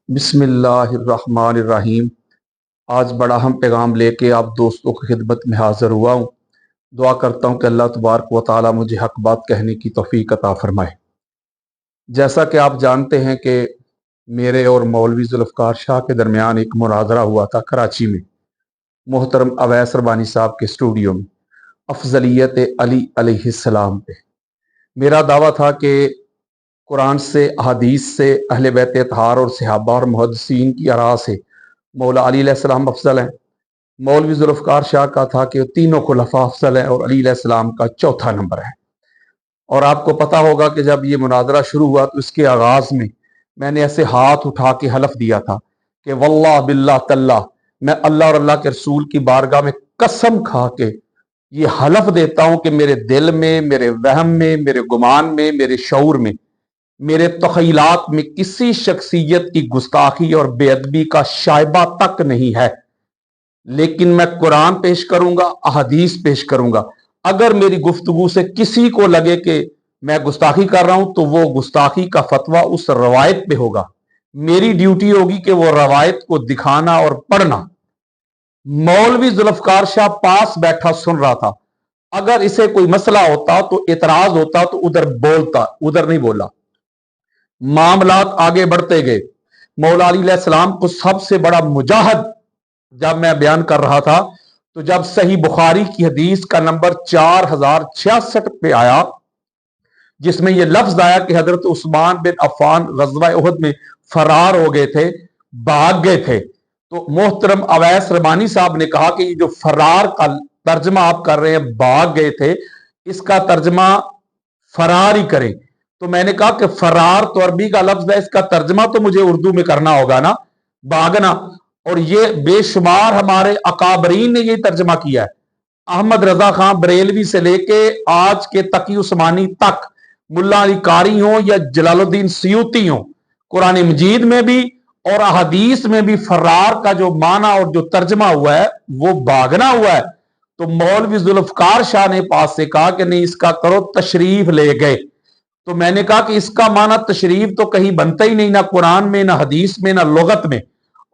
बिस्मिल्लाहिर्रहमानिर्रहीम। आज बड़ा अहम पैगाम लेके आप दोस्तों की खिदमत में हाजिर हुआ हूँ। दुआ करता हूँ कि अल्लाह तबारक व तआला मुझे हक बात कहने की तौफीक अता फरमाए। जैसा कि आप जानते हैं कि मेरे और मौलवी जुल्फ़कार शाह के दरमियान एक मुनाज़रा हुआ था कराची में, मोहतरम अवैस रबानी साहब के स्टूडियो में, अफजलियत अली अलैहिस्सलाम पे। मेरा दावा था कि कुरान से, अहादीस से, अहले बैत अतहार और सहाबा और मुहद्दिसीन की आरा से मौला अली अलैहिस्सलाम अफजल हैं। मौलवी जुल्फ़कार शाह का था कि तीनों खुलफा अफजल हैं और अली अलैहिस्सलाम का चौथा नंबर है। और आपको पता होगा कि जब ये मुनाजरा शुरू हुआ तो इसके आगाज में मैंने ऐसे हाथ उठा के हलफ दिया था कि वल्लाह बिल्लाह तल्लाह, मैं अल्लाह और अल्लाह के रसूल की बारगाह में कसम खा के ये हलफ देता हूं कि मेरे दिल में, मेरे वहम में, मेरे गुमान में, मेरे शऊर में, मेरे तखयलात में किसी शख्सियत की गुस्ताखी और बेअदबी का शायबा तक नहीं है। लेकिन मैं कुरान पेश करूंगा, अहदीस पेश करूंगा। अगर मेरी गुफ्तगू से किसी को लगे कि मैं गुस्ताखी कर रहा हूं तो वो गुस्ताखी का फतवा उस रवायत पे होगा। मेरी ड्यूटी होगी कि वो रवायत को दिखाना और पढ़ना। मौलवी जुल्फकार शाह पास बैठा सुन रहा था। अगर इसे कोई मसला होता तो इतराज होता तो उधर बोलता, उधर नहीं बोला। मामलात आगे बढ़ते गए। मौला अली अलैहिस्सलाम को सबसे बड़ा मुजाहिद जब मैं बयान कर रहा था तो जब सही बुखारी की हदीस का नंबर 4066 पे आया, जिसमें यह लफ्ज आया कि हजरत उस्मान बिन अफ़ान गज़वा उहद में फरार हो गए थे, भाग गए थे, तो मोहतरम अवैस रबानी साहब ने कहा कि ये जो फरार का तर्जमा आप कर रहे हैं, भाग गए थे, इसका तर्जमा फरार ही करें। तो मैंने कहा कि फरार तो अरबी का लफ्ज है, इसका तर्जमा तो मुझे उर्दू में करना होगा ना, भागना। और ये बेशुमार हमारे अकाबरीन ने यही तर्जमा किया है। अहमद रजा खां बरेलवी से लेके आज के तकी उस्मानी तक, मुल्ला अली कारी हो या जलालुद्दीन सयूती हो, कुरान मजीद में भी और अहदीस में भी फरार का जो माना और जो तर्जमा हुआ है वो भागना हुआ है। तो मौलवी जुल्फकार शाह ने पास से कहा कि नहीं, इसका करो तशरीफ ले गए। तो मैंने कहा कि इसका माना तशरीफ तो कहीं बनता ही नहीं, ना कुरान में, ना हदीस में, ना लुगत में।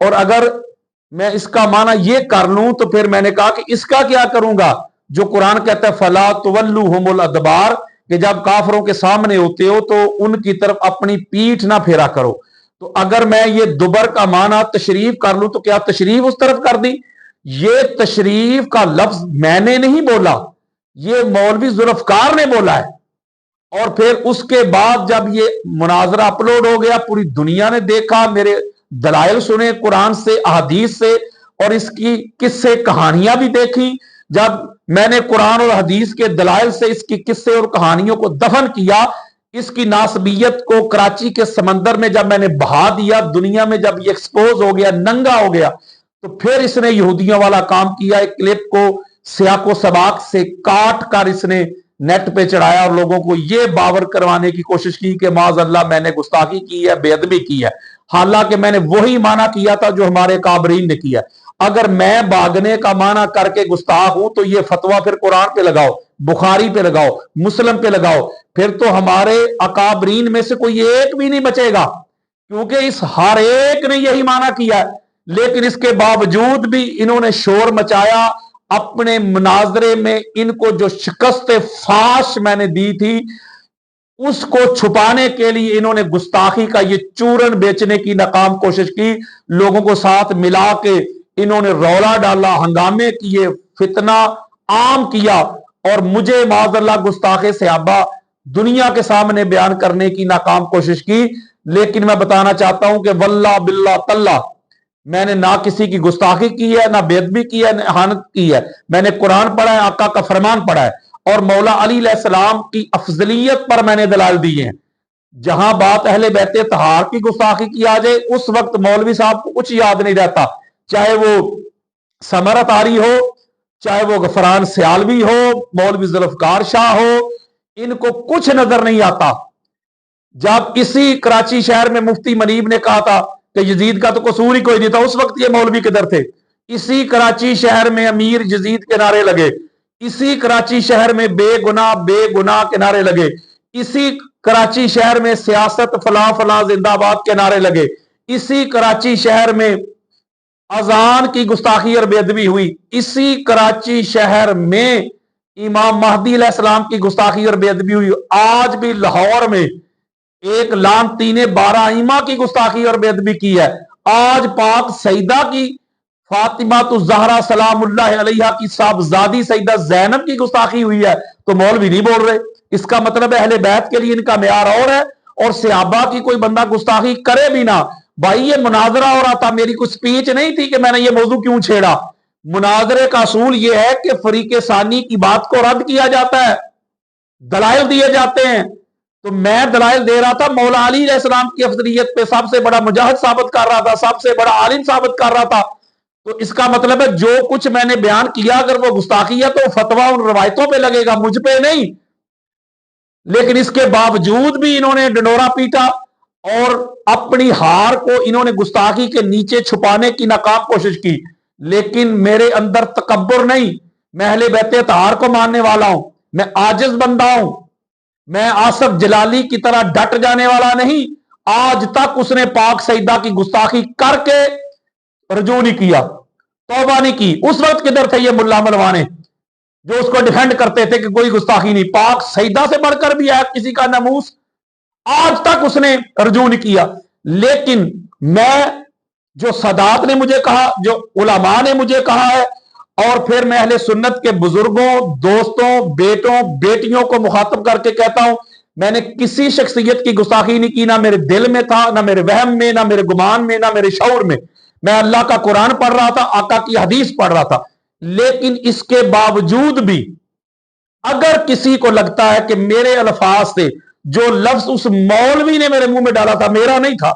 और अगर मैं इसका माना ये कर लूं तो फिर मैंने कहा कि इसका क्या करूंगा जो कुरान कहता है फला तुवल्लुहुमुल अदबार, कि जब काफरों के सामने होते हो तो उनकी तरफ अपनी पीठ ना फेरा करो। तो अगर मैं ये दुबर का माना तशरीफ कर लूं तो क्या तशरीफ उस तरफ कर दी? ये तशरीफ का लफ्ज मैंने नहीं बोला, ये मौलवी जुल्फकार ने बोला है। और फिर उसके बाद जब ये मुनाजरा अपलोड हो गया, पूरी दुनिया ने देखा, मेरे दलाइल सुने कुरान से, अहदीस से, और इसकी किस्से कहानियां भी देखी। जब मैंने कुरान और हदीस के दलाइल से इसकी किस्से और कहानियों को दफन किया, इसकी नासबियत को कराची के समंदर में जब मैंने बहा दिया, दुनिया में जब ये एक्सपोज हो गया, नंगा हो गया, तो फिर इसने यहूदियों वाला काम किया। एक क्लिप को सियाको सबाक से काट कर इसने नेट पे चढ़ाया और लोगों को यह बावर करवाने की कोशिश की कि माज़अल्लाह मैंने गुस्ताखी की है, बेअदबी की है। हालांकि मैंने वही माना किया था जो हमारे काबरीन ने किया। अगर मैं भागने का माना करके गुस्ताख हूं तो ये फतवा फिर कुरान पे लगाओ, बुखारी पे लगाओ, मुस्लिम पे लगाओ, फिर तो हमारे अकाबरीन में से कोई एक भी नहीं बचेगा, क्योंकि इस हर एक ने यही माना किया है। लेकिन इसके बावजूद भी इन्होंने शोर मचाया। अपने मुनाजरे में इनको जो शिकस्त फाश मैंने दी थी उसको छुपाने के लिए इन्होंने गुस्ताखी का ये चूरन बेचने की नाकाम कोशिश की। लोगों को साथ मिला के इन्होंने रौला डाला, हंगामे किए, फितना आम किया और मुझे माज़अल्लाह गुस्ताखे सहाबा दुनिया के सामने बयान करने की नाकाम कोशिश की। लेकिन मैं बताना चाहता हूं कि वल्लाह बिल्लाह तल्लाह, मैंने ना किसी की गुस्ताखी की है, ना बेअदबी की है, ना इहानत की है। मैंने कुरान पढ़ा है, आका का फरमान पढ़ा है और मौला अली अलैहिस्सलाम की अफजलियत पर मैंने दलाल दिए हैं। जहां बात अहले बैत तहार की गुस्ताखी की आ जाए, उस वक्त मौलवी साहब को कुछ याद नहीं रहता, चाहे वो समरत आरी हो, चाहे वो गफरान सियालवी हो, मौलवी जुल्फकार शाह हो, इनको कुछ नजर नहीं आता। जब इसी कराची शहर में मुफ्ती मनीब ने कहा था कि यजीद का तो कसूर ही कोई नहीं था, उस वक्त ये मौलवी किधर थे? इसी कराची शहर में अमीर यजीद के नारे लगे, इसी कराची शहर में बेगुनाह बेगुनाह के नारे लगे, इसी कराची शहर में सियासत फला फला जिंदाबाद के नारे लगे, इसी कराची शहर में अजान की गुस्ताखी और बेअदबी हुई, इसी कराची शहर में इमाम महदी अलैहिस्सलाम की गुस्ताखी और बेअदबी हुई। आज भी लाहौर में एक लानती ने 12 इमा की गुस्ताखी और बेअदबी की है। आज पाक सईदा की फातिमा तो जहरा सलामुल्लाह अलैहा की साहबजादी सईदा जैनब की गुस्ताखी हुई है, तो मौलवी नहीं बोल रहे। इसका मतलब है अहले बैत के लिए इनका मेयार और है, और सहाबा की कोई बंदा गुस्ताखी करे भी ना। भाई ये मुनाजरा हो रहा था, मेरी कुछ स्पीच नहीं थी कि मैंने ये मौजू क्यों छेड़ा। मुनाजरे का असूल यह है कि फरीके सानी की बात को रद्द किया जाता है, दलाइल दिए जाते हैं। तो मैं दलाइल दे रहा था, मौला अली अलैहिस्सलाम की अफजलियत पे सबसे बड़ा मुजाहिद साबित कर रहा था, सबसे बड़ा आलिम साबित कर रहा था। तो इसका मतलब है जो कुछ मैंने बयान किया अगर वो गुस्ताखी है तो फतवा उन रवायतों पे लगेगा, मुझ पे नहीं। लेकिन इसके बावजूद भी इन्होंने डंडोरा पीटा और अपनी हार को इन्होंने गुस्ताखी के नीचे छुपाने की नाकाम कोशिश की। लेकिन मेरे अंदर तकब्बुर नहीं, मैं अहले बैते तहार को मानने वाला हूं, मैं आजिज बंदा हूं, मैं आसफ जलाली की तरह डट जाने वाला नहीं। आज तक उसने पाक सईदा की गुस्ताखी करके रजू नहीं किया, तौबा नहीं की। उस वक्त किधर थे ये मुल्ला मलवाने जो उसको डिफेंड करते थे कि कोई गुस्ताखी नहीं, पाक सईदा से बढ़कर भी है किसी का नमूस, आज तक उसने रजू नहीं किया। लेकिन मैं, जो सदात ने मुझे कहा, जो उलमा ने मुझे कहा है, और फिर मैं अहले सुन्नत के बुजुर्गों, दोस्तों, बेटों, बेटियों को मुखातब करके कहता हूं, मैंने किसी शख्सियत की गुस्ताखी नहीं की, ना मेरे दिल में था, ना मेरे वहम में, ना मेरे गुमान में, ना मेरे शऊर में। मैं अल्लाह का कुरान पढ़ रहा था, आका की हदीस पढ़ रहा था। लेकिन इसके बावजूद भी अगर किसी को लगता है कि मेरे अल्फाज से जो लफ्ज उस मौलवी ने मेरे मुंह में डाला था मेरा नहीं था,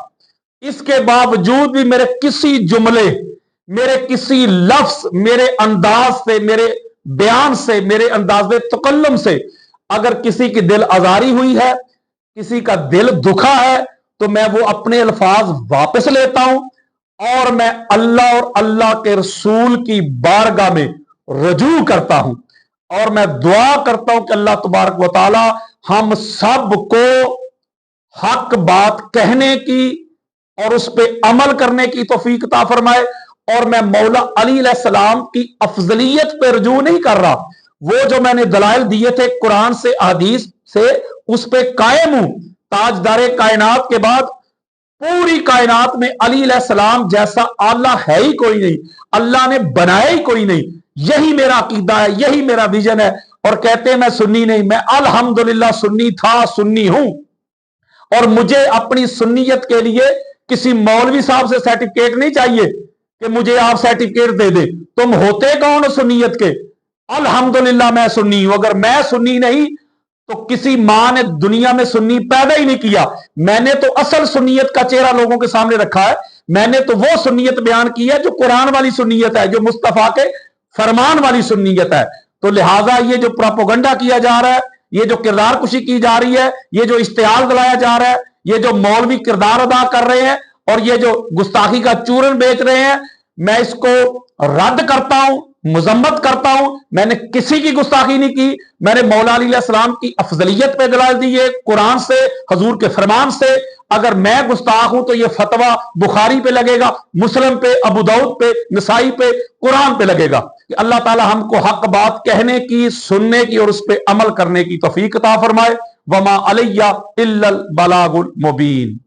इसके बावजूद भी मेरे किसी जुमले, मेरे किसी लफ्ज, मेरे अंदाज से, मेरे बयान से, मेरे अंदाज तकल्लुम से अगर किसी की दिल आजारी हुई है, किसी का दिल दुखा है, तो मैं वो अपने अल्फाज वापस लेता हूं और मैं अल्लाह और अल्लाह के रसूल की बारगाह में रजू करता हूं और मैं दुआ करता हूं कि अल्लाह तबारक व तआला हम सब को हक बात कहने की और उस पर अमल करने की तौफीक अता फरमाए। और मैं मौला अली अलैहिस्सलाम की अफजलियत पे रजू नहीं कर रहा, वो जो मैंने दलाइल दिए थे कुरान से, हदीस से, उस पे कायम हूं। ताजदारे कायनात के बाद पूरी कायनात में अली अलैहिस्सलाम जैसा आला है ही कोई नहीं, अल्लाह ने बनाया ही कोई नहीं। यही मेरा अकीदा है, यही मेरा विजन है। और कहते हैं मैं सुन्नी नहीं, मैं अल्हम्दुलिल्लाह सुन्नी था, सुन्नी हूं। और मुझे अपनी सुन्नियत के लिए किसी मौलवी साहब से सर्टिफिकेट नहीं चाहिए कि मुझे आप सर्टिफिकेट दे दे। तुम होते कौन सुन्नियत के? अल्हम्दुलिल्लाह मैं सुन्नी हूं। अगर मैं सुन्नी नहीं तो किसी मां ने दुनिया में सुन्नी पैदा ही नहीं किया। मैंने तो असल सुन्नियत का चेहरा लोगों के सामने रखा है। मैंने तो वो सुन्नियत बयान की है जो कुरान वाली सुन्नियत है, जो मुस्तफा के फरमान वाली सुन्नियत है। तो लिहाजा ये जो प्रोपोगंडा किया जा रहा है, ये जो किरदार कुशी की जा रही है, ये जो इश्तिहाल दिलाया जा रहा है, ये जो मौलवी किरदार अदा कर रहे हैं और ये जो गुस्ताखी का चूरन बेच रहे हैं, मैं इसको रद्द करता हूं, मुजम्मत करता हूं। मैंने किसी की गुस्ताखी नहीं की। मैंने मौला अली अलैहिस्सलाम की अफजलियत पे दलाल दी है कुरान से, हजूर के फरमान से। अगर मैं गुस्ताख हूं तो यह फतवा बुखारी पे लगेगा, मुस्लिम पे, अबू दाऊद पे, नसाई पे, कुरान पे लगेगा। कि अल्लाह ताला हमको हक बात कहने की, सुनने की और उस पर अमल करने की तौफीक अता फरमाए। वमा अलैया इल्लल बलागुल मुबीन।